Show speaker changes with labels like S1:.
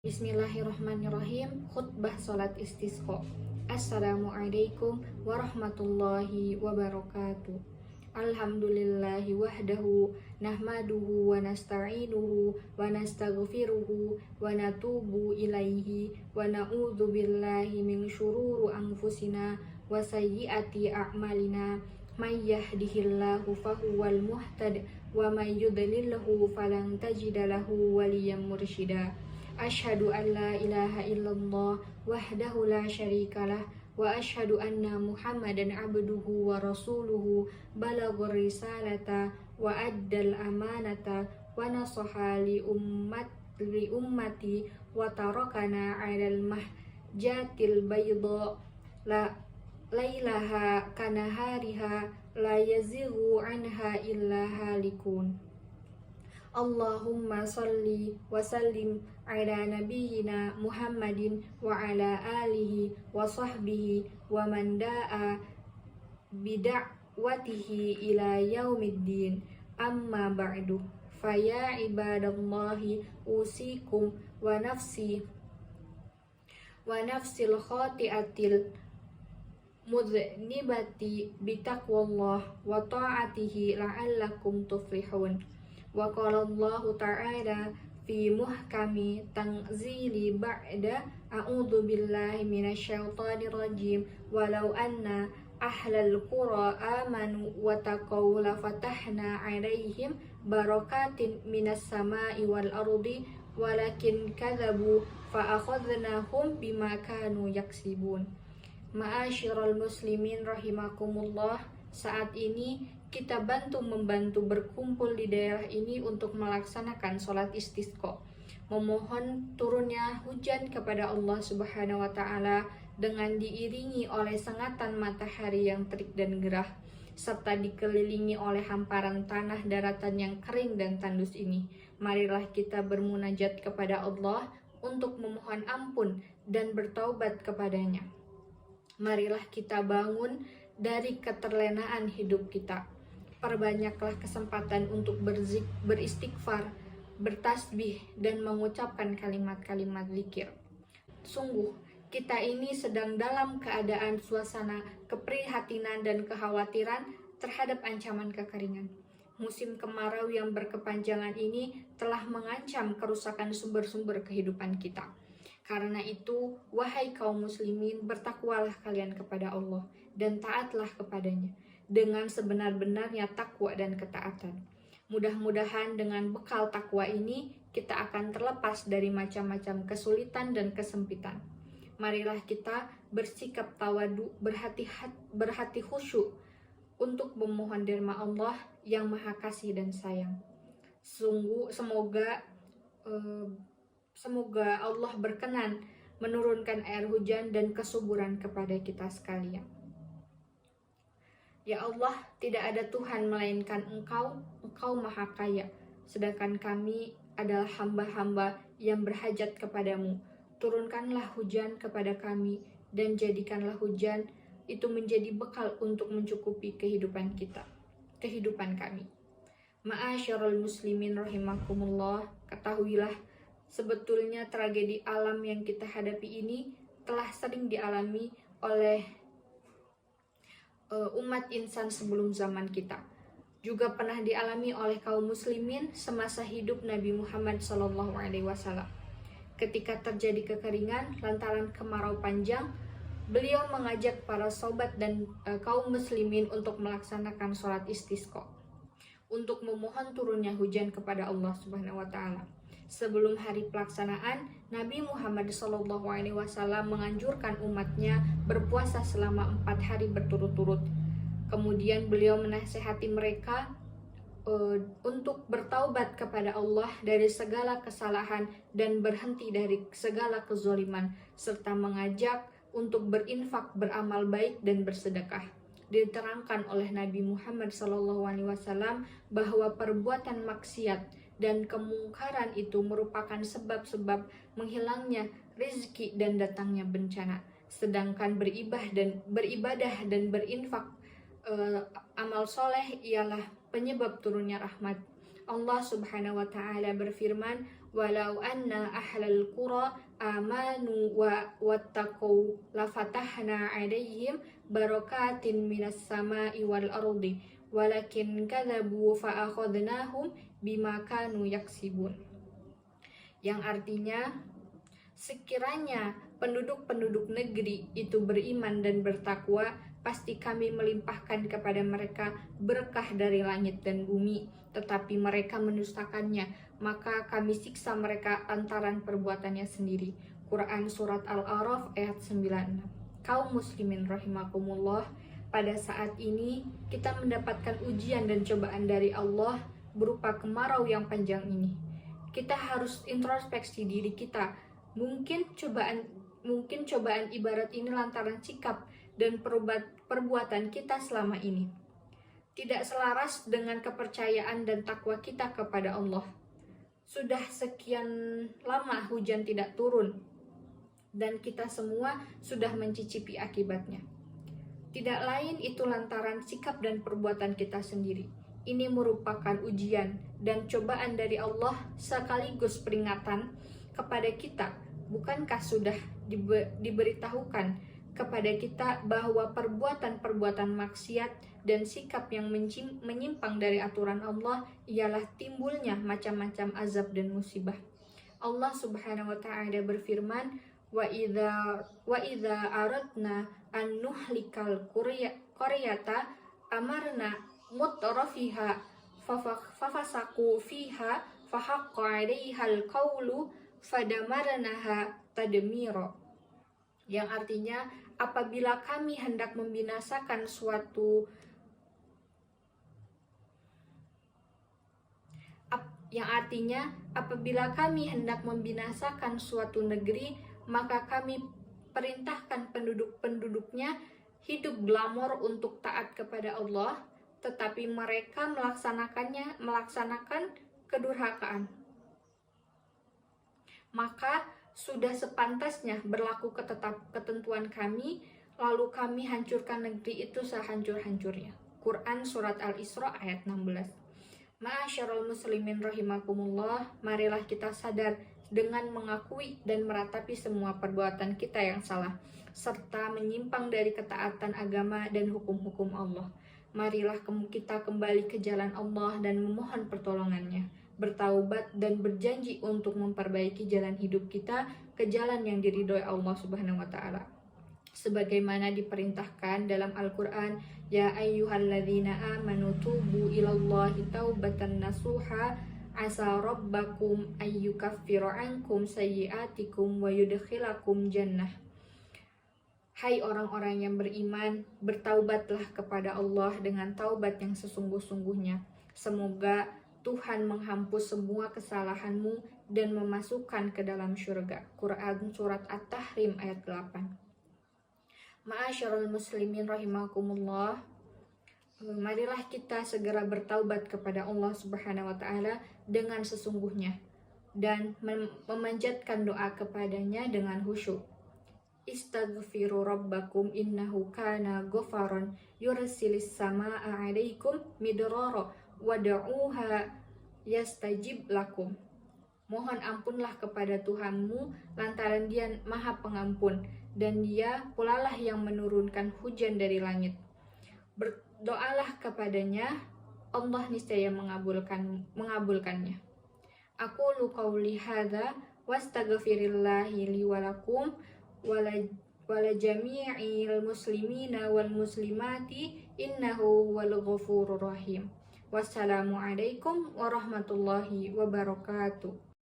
S1: Bismillahirrahmanirrahim. Khutbah salat istisqa. Assalamualaikum warahmatullahi wabarakatuh. Alhamdulillahi wahdahu nahmaduhu wa nasta'inuhu wa nastaghfiruhu wa natubu ilaihi wa na'udzu billahi min syururi anfusina wa sayyiati a'malina may yahdihillahu fahuwal muhtad wa may yudlilhu falan tajida lahu waliyyan mursyida. Asyhadu an la ilaha illallah wahdahu la syarikalah wa asyhadu anna Muhammadan abduhu wa rasuluhu balaghar risalata wa addal amanata wa nasaha li ummati wa tarakana 'alal mahjatil bayda la lailaha kanahariha la yazighu anha illa halikun. Allahumma salli wa sallim ala nabiyyina Muhammadin wa ala alihi wa sahbihi wa man da'a bida'watihi ila yaumiddin. Amma ba'du, faya ibadallahi usikum wa nafsil khati'atil mudhnibati bitaqwallah wa ta'atihi la'allakum tuflihun. Wa qala Allah ta'ala fi muhkami tanzili ba'da a'udzu billahi minasyaitonir rajim walau anna ahlal qura amanu wa taqaw la fatahna 'alaihim barakatin minas sama'i wal ardi walakin kadzabu fa akhadnahum bima kanu yaksibun. Ma'asyiral muslimin rahimakumullah, saat ini kita membantu berkumpul di daerah ini untuk melaksanakan sholat istisqa, memohon turunnya hujan kepada Allah Subhanahu wa Ta'ala dengan diiringi oleh sengatan matahari yang terik dan gerah, serta dikelilingi oleh hamparan tanah daratan yang kering dan tandus ini. Marilah kita bermunajat kepada Allah untuk memohon ampun dan bertaubat kepadanya. Marilah kita bangun dari keterlenaan hidup kita. Perbanyaklah kesempatan untuk beristighfar, bertasbih, dan mengucapkan kalimat-kalimat zikir. Sungguh, kita ini sedang dalam keadaan suasana keprihatinan dan kekhawatiran terhadap ancaman kekeringan. Musim kemarau yang berkepanjangan ini telah mengancam kerusakan sumber-sumber kehidupan kita. Karena itu, wahai kaum muslimin, bertakwalah kalian kepada Allah dan taatlah kepadanya dengan sebenar-benarnya takwa dan ketaatan. Mudah-mudahan dengan bekal takwa ini kita akan terlepas dari macam-macam kesulitan dan kesempitan. Marilah kita bersikap tawadu, berhati khusyuk untuk memohon derma Allah yang Maha Kasih dan Sayang. Semoga Allah berkenan menurunkan air hujan dan kesuburan kepada kita sekalian. Ya Allah, tidak ada Tuhan melainkan Engkau Maha Kaya, sedangkan kami adalah hamba-hamba yang berhajat kepadamu. Turunkanlah hujan kepada kami dan jadikanlah hujan itu menjadi bekal untuk mencukupi kehidupan kami. Ma'asyiral muslimin rahimakumullah, ketahuilah sebetulnya tragedi alam yang kita hadapi ini telah sering dialami oleh umat insan sebelum zaman kita. Juga pernah dialami oleh kaum muslimin semasa hidup Nabi Muhammad SAW. Ketika terjadi kekeringan lantaran kemarau panjang, beliau mengajak para sahabat dan kaum muslimin untuk melaksanakan sholat istisqa, untuk memohon turunnya hujan kepada Allah Subhanahu wa Ta'ala. Sebelum hari pelaksanaan, Nabi Muhammad SAW menganjurkan umatnya berpuasa selama 4 hari berturut-turut. Kemudian beliau menasihati mereka untuk bertaubat kepada Allah dari segala kesalahan dan berhenti dari segala kezaliman, serta mengajak untuk berinfak, beramal baik, dan bersedekah. Diterangkan oleh Nabi Muhammad SAW bahwa perbuatan maksiat dan kemungkaran itu merupakan sebab-sebab menghilangnya rezeki dan datangnya bencana. Sedangkan beribadah dan berinfak, amal soleh ialah penyebab turunnya rahmat. Allah Subhanahu wa Ta'ala berfirman, walau anna ahlal qura amanu wattaqau lafatahna 'alaihim barakatin minas sama'i wal ardi walakin kadzabu fa akhadnahum bima kanu yaksibun. Yang artinya, sekiranya penduduk-penduduk negeri itu beriman dan bertakwa, pasti kami melimpahkan kepada mereka berkah dari langit dan bumi. Tetapi mereka mendustakannya, maka kami siksa mereka lantaran perbuatannya sendiri. Quran Surat Al-A'raf ayat 96. Kaum muslimin rahimakumullah, pada saat ini kita mendapatkan ujian dan cobaan dari Allah berupa kemarau yang panjang ini. Kita harus introspeksi diri kita. Mungkin cobaan ibarat ini lantaran sikap dan perbuatan kita selama ini tidak selaras dengan kepercayaan dan takwa kita kepada Allah. Sudah sekian lama hujan tidak turun dan kita semua sudah mencicipi akibatnya. Tidak lain itu lantaran sikap dan perbuatan kita sendiri. Ini merupakan ujian dan cobaan dari Allah sekaligus peringatan kepada kita. Bukankah sudah diberitahukan kepada kita bahwa perbuatan-perbuatan maksiat dan sikap yang menyimpang dari aturan Allah ialah timbulnya macam-macam azab dan musibah. Allah Subhanahu wa taala berfirman, wa idza aradna an nuhlikal qaryata amarna mutrafiha fafasaku fiha fahaqqa 'alaihal qawlu fadamarnaha tadmira. Yang artinya, apabila kami hendak membinasakan suatu negeri, maka kami perintahkan penduduk-penduduknya hidup glamor untuk taat kepada Allah, tetapi mereka melaksanakan kedurhakaan. Maka sudah sepantasnya berlaku ketentuan kami, lalu kami hancurkan negeri itu sehancur-hancurnya. Quran Surat Al-Isra ayat 16. Ma'asyiral muslimin rahimakumullah, marilah kita sadar dengan mengakui dan meratapi semua perbuatan kita yang salah, serta menyimpang dari ketaatan agama dan hukum-hukum Allah. Marilah kita kembali ke jalan Allah dan memohon pertolongannya, bertaubat dan berjanji untuk memperbaiki jalan hidup kita ke jalan yang diridhoi Allah Subhanahu wa taala. Sebagaimana diperintahkan dalam Al-Qur'an, ya ayyuhalladzina amanu tubu ilallahi taubatan nasuha asa rabbakum ayyukaffiru ankum sayyi'atikum wa yudkhilakum jannah. Hai orang-orang yang beriman, bertaubatlah kepada Allah dengan taubat yang sesungguh-sungguhnya. Semoga Tuhan menghapus semua kesalahanmu dan memasukkan ke dalam syurga. Quran Surat At-Tahrim ayat 8. Ma'asyiral muslimin rahimakumullah, marilah kita segera bertaubat kepada Allah Subhanahu wa taala dengan sesungguhnya dan memanjatkan doa kepadanya dengan khusyuk. Istaghfiru rabbakum innahu kana ghafaran yursilis samaa'a 'alaikum midrara wad'uha yastajib lakum. Mohon ampunlah kepada Tuhanmu lantaran Dia Maha Pengampun dan Dia pulalah yang menurunkan hujan dari langit. Berdoalah kepadanya, Allah niscaya mengabulkannya. Aku qauli hadza wastaghfirillahi li wa lakum wala jami'il muslimina wal muslimati innahu huwal ghafurur rahim. Wassalamualaikum warahmatullahi wabarakatuh.